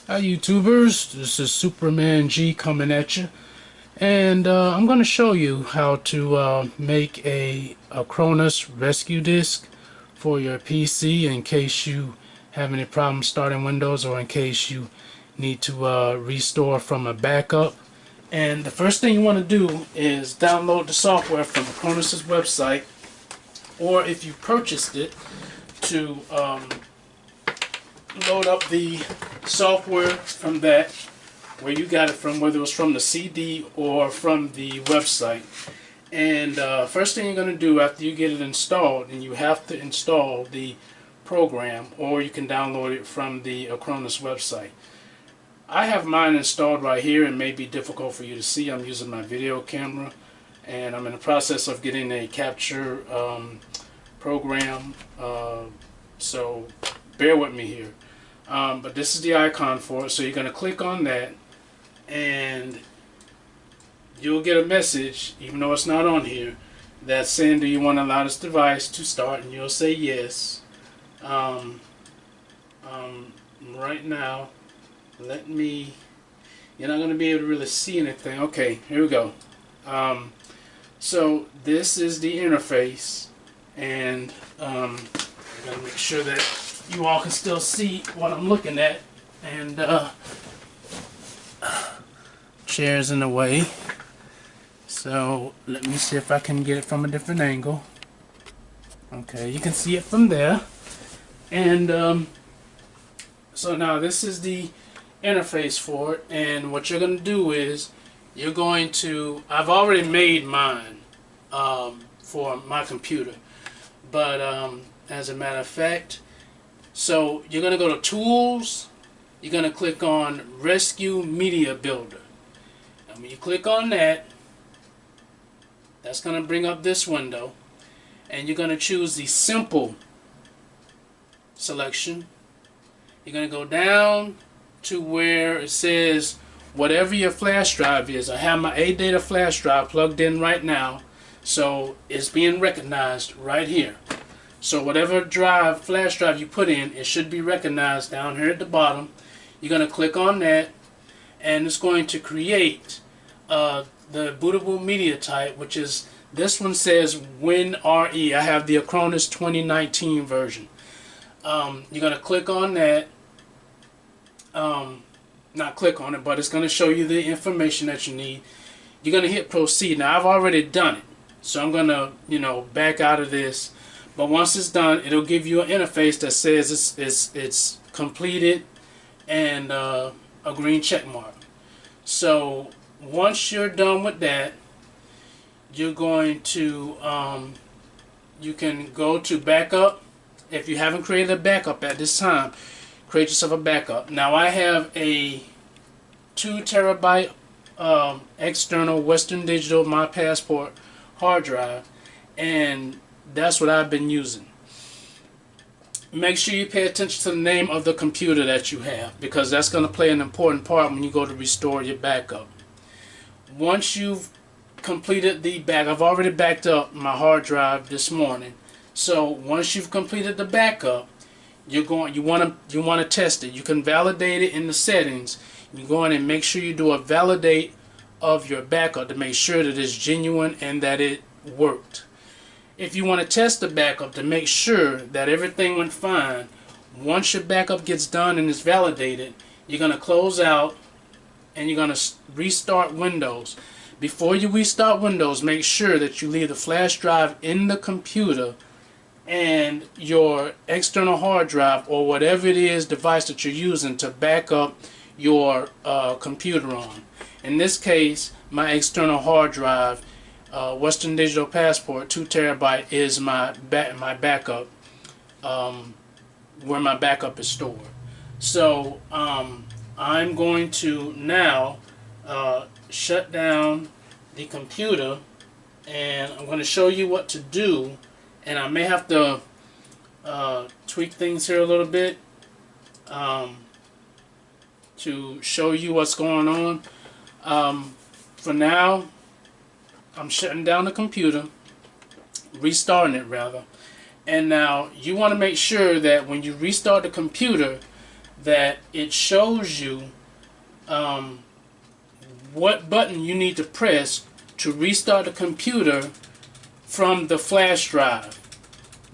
Hi YouTubers, this is Superman G coming at you, and I'm going to show you how to make a Acronis Rescue Disk for your PC in case you have any problems starting Windows or in case you need to restore from a backup. And the first thing you want to do is download the software from Acronis' website, or if you purchased it, to load up the software from that, where you got it from, whether it was from the CD or from the website. And first thing you're going to do after you get it installed, and you have to install the program, or you can download it from the Acronis website. I have mine installed right here. It may be difficult for you to see. I'm using my video camera, and I'm in the process of getting a capture program, so bear with me here. But this is the icon for it, so you're going to click on that, and you'll get a message, even though it's not on here, that's saying, do you want to allow this device to start? And you'll say yes. Right now, you're not going to be able to really see anything. Okay, here we go. So this is the interface, and I'm going to make sure that you all can still see what I'm looking at, and chair's in the way, so let me see if I can get it from a different angle. Okay, you can see it from there, and so now this is the interface for it, and what you're going to do is you're going to, I've already made mine for my computer, but as a matter of fact, so you're going to go to Tools, you're going to click on Rescue Media Builder. And when you click on that, that's going to bring up this window. And you're going to choose the Simple selection. You're going to go down to where it says whatever your flash drive is. I have my ADATA flash drive plugged in right now, so it's being recognized right here. So whatever flash drive you put in, it should be recognized down here at the bottom. You're going to click on that, and it's going to create the bootable media type, which is, this one says WinRE. I have the Acronis 2019 version. You're going to click on that. Not click on it, but it's going to show you the information that you need. You're going to hit proceed. Now I've already done it, so I'm going to back out of this. But once it's done, it'll give you an interface that says it's completed and a green check mark. So once you're done with that, you're going to you can go to backup. If you haven't created a backup at this time, create yourself a backup. Now I have a 2 terabyte external Western Digital My Passport hard drive, and that's what I've been using. Make sure you pay attention to the name of the computer that you have, because that's going to play an important part when you go to restore your backup. Once you've completed the backup, I've already backed up my hard drive this morning. So once you've completed the backup, you want to test it. You can validate it in the settings. You go in and make sure you do a validate of your backup to make sure that it's genuine and that it worked. If you want to test the backup to make sure that everything went fine, once your backup gets done and is validated, you're going to close out and you're going to restart Windows. Before you restart Windows, make sure that you leave the flash drive in the computer and your external hard drive, or whatever it is device that you're using to back up your computer on. In this case, my external hard drive, Western Digital Passport 2 terabyte, is my backup, where my backup is stored. So I'm going to now shut down the computer, and I'm going to show you what to do, and I may have to tweak things here a little bit to show you what's going on. For now, I'm shutting down the computer, restarting it rather, and now you want to make sure that when you restart the computer that it shows you what button you need to press to restart the computer from the flash drive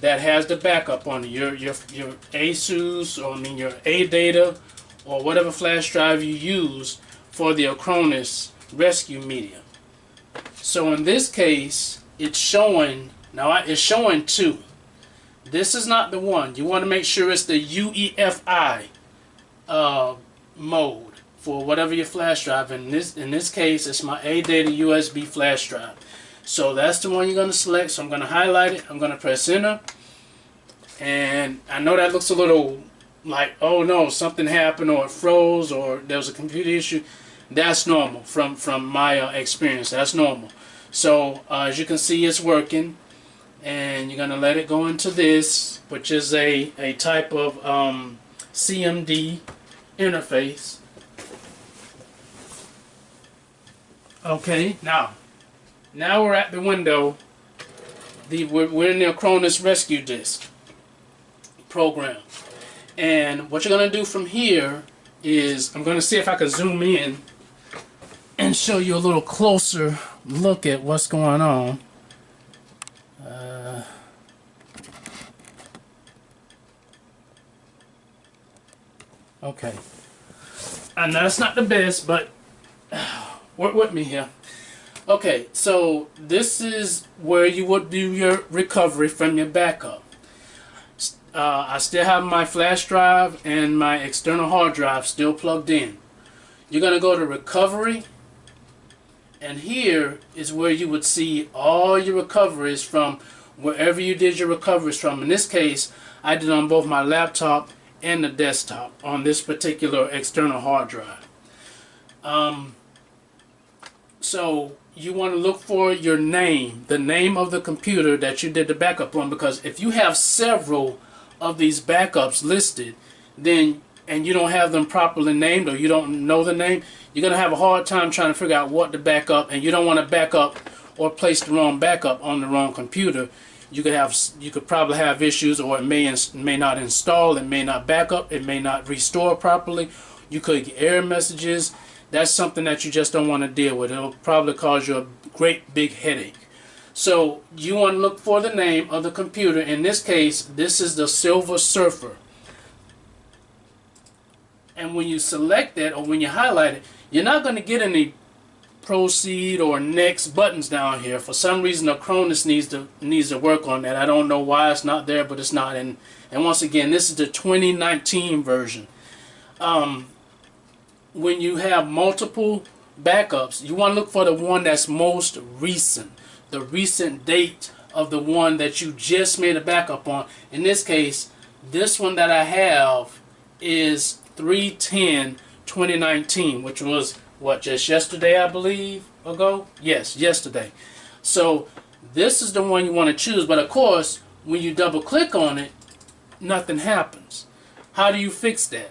that has the backup on it. Your ASUS, or I mean your ADATA, or whatever flash drive you use for the Acronis Rescue Media. So in this case, it's showing, now it's showing 2. This is not the one. You want to make sure it's the UEFI mode for whatever your flash drive. In this case, it's my ADATA USB flash drive. So that's the one you're going to select. So I'm going to highlight it. I'm going to press enter. And I know that looks a little like, oh no, something happened, or it froze, or there was a computer issue. That's normal from my experience. That's normal. So as you can see, it's working. And you're going to let it go into this, which is a type of CMD interface. Okay, now we're at the window. We're in the Acronis Rescue Disk program. And what you're going to do from here is, I'm going to see if I can zoom in and show you a little closer look at what's going on. Okay. And that's not the best, but work with me here. Okay, so this is where you would do your recovery from your backup. I still have my flash drive and my external hard drive still plugged in. You're going to go to recovery, and here is where you would see all your recoveries from wherever you did your recoveries from. In this case, I did on both my laptop and the desktop on this particular external hard drive. So you want to look for your name, the name of the computer that you did the backup on, because if you have several of these backups listed, then and you don't have them properly named, or you don't know the name, you're going to have a hard time trying to figure out what to back up, and you don't want to back up or place the wrong backup on the wrong computer. You could probably have issues, or it may not install, it may not back up, it may not restore properly. You could get error messages. That's something that you just don't want to deal with. It'll probably cause you a great big headache. So you want to look for the name of the computer. In this case, this is the Silver Surfer. And when you select that, or when you highlight it, you're not going to get any proceed or next buttons down here. For some reason, Acronis needs to work on that. I don't know why it's not there, but it's not. And once again, this is the 2019 version. When you have multiple backups, you want to look for the one that's most recent, the recent date of the one that you just made a backup on. In this case, this one that I have is 3/10/2019, which was what, just yesterday, I believe, ago? Yes, yesterday. So this is the one you want to choose, but of course, when you double click on it, nothing happens. How do you fix that?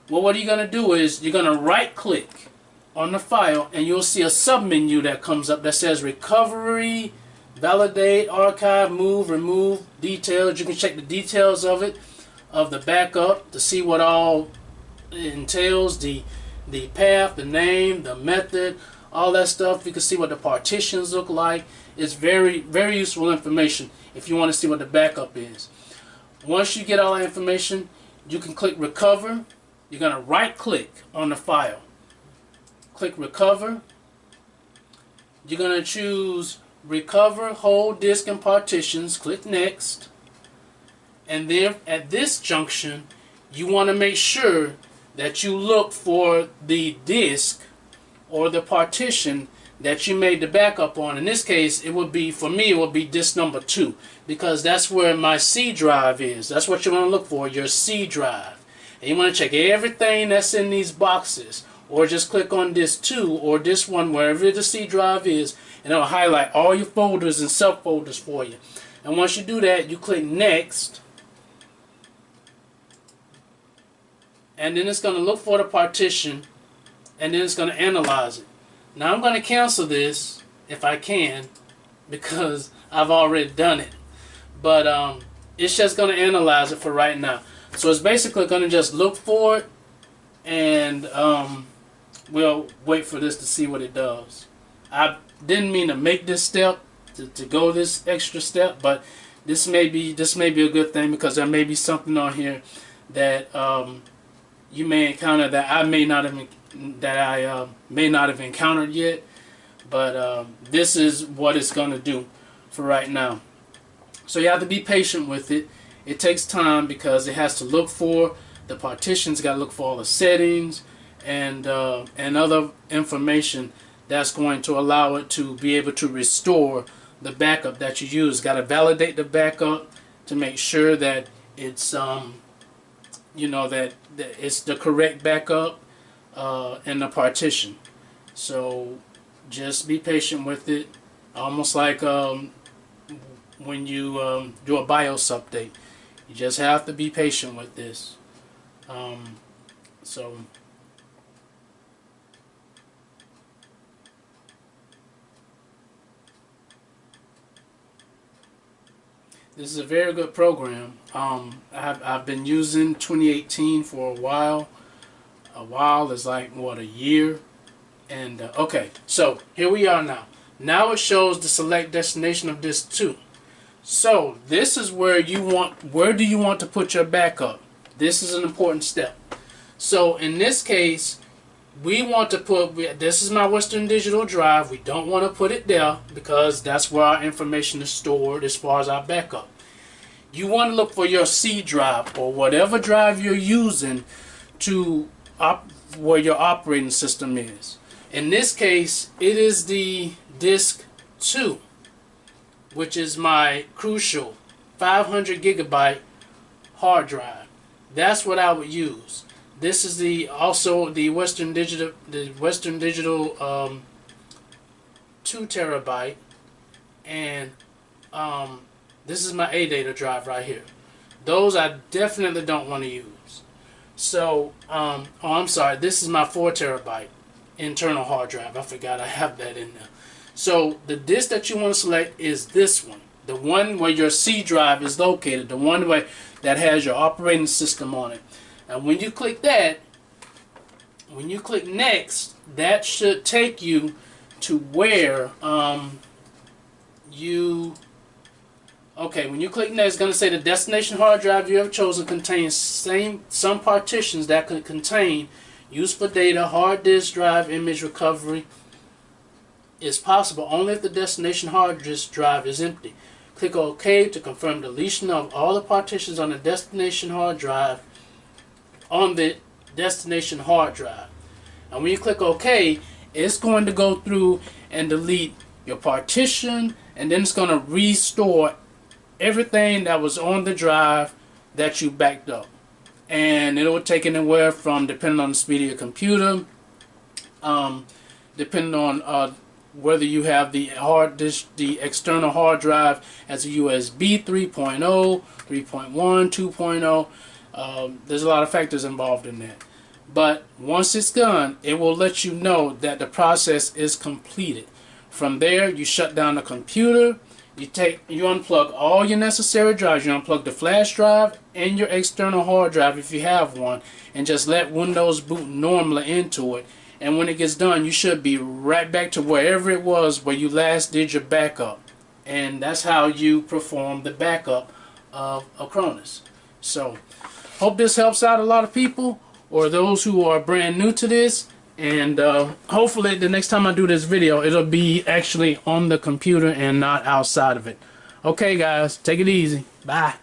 Well, what you're going to do is you're going to right click on the file, and you'll see a submenu that comes up that says recovery, validate, archive, move, remove, details. You can check the details of it, of the backup, to see what all it entails, the path, the name, the method, all that stuff. You can see what the partitions look like. It's very, very useful information if you want to see what the backup is. Once you get all that information, you can click recover. You're going to right click on the file. Click recover. You're going to choose recover whole disk and partitions. Click next. And then at this junction, you want to make sure that you look for the disk or the partition that you made the backup on. In this case, it would be, for me, it would be disk number 2, because that's where my C drive is. That's what you want to look for, your C drive. And you want to check everything that's in these boxes, or just click on disk 2 or disk 1, wherever the C drive is, and it'll highlight all your folders and subfolders for you. And once you do that, you click next. And then it's going to look for the partition, and then it's going to analyze it. Now I'm going to cancel this if I can, because I've already done it. But it's just going to analyze it for right now. So it's basically going to just look for it, and we'll wait for this to see what it does. I didn't mean to make this step to go this extra step, but this may be a good thing, because there may be something on here that you may encounter that I may not have encountered yet. But this is what it's going to do for right now. So you have to be patient with it. It takes time because it has to look for the partitions, got to look for all the settings and other information that's going to allow it to be able to restore the backup that you use. Got to validate the backup to make sure that it's you know, that it's the correct backup and the partition. So just be patient with it. Almost like when you do a BIOS update, you just have to be patient with this. So this is a very good program. I've been using 2018 for a while. A while is like, what, a year? And okay, so here we are now. Now it shows the select destination of disk 2. So this is where do you want to put your backup? This is an important step. So in this case, we want to put, this is my Western Digital drive. We don't want to put it there because that's where our information is stored as far as our backup. You want to look for your C drive or whatever drive you're using to where your operating system is. In this case, it is the disk 2, which is my crucial 500 gigabyte hard drive. That's what I would use. This is also the Western Digital 2 terabyte, and this is my ADATA drive right here. Those I definitely don't want to use. So oh, I'm sorry, this is my 4 terabyte internal hard drive. I forgot I have that in there. So the disk that you want to select is this one, the one where your C drive is located, the one that has your operating system on it. And when you click that, when you click next, that should take you to where when you click next, it's going to say the destination hard drive you have chosen contains some partitions that could contain use for data, hard disk drive, image recovery. Is possible only if the destination hard disk drive is empty. Click OK to confirm deletion of all the partitions on the destination hard drive. And when you click OK, it's going to go through and delete your partition, and then it's going to restore everything that was on the drive that you backed up. And it will take anywhere from, depending on the speed of your computer, depending on whether you have the hard disk, the external hard drive as a USB 3.0, 3.1, 2.0. There's a lot of factors involved in that. But once it's done, it will let you know that the process is completed. From there, you shut down the computer. You unplug all your necessary drives. You unplug the flash drive and your external hard drive if you have one, and just let Windows boot normally into it. And when it gets done, you should be right back to wherever it was where you last did your backup. And that's how you perform the backup of Acronis. So, hope this helps out a lot of people, or those who are brand new to this. And hopefully the next time I do this video, it'll be actually on the computer and not outside of it. Okay guys, take it easy. Bye.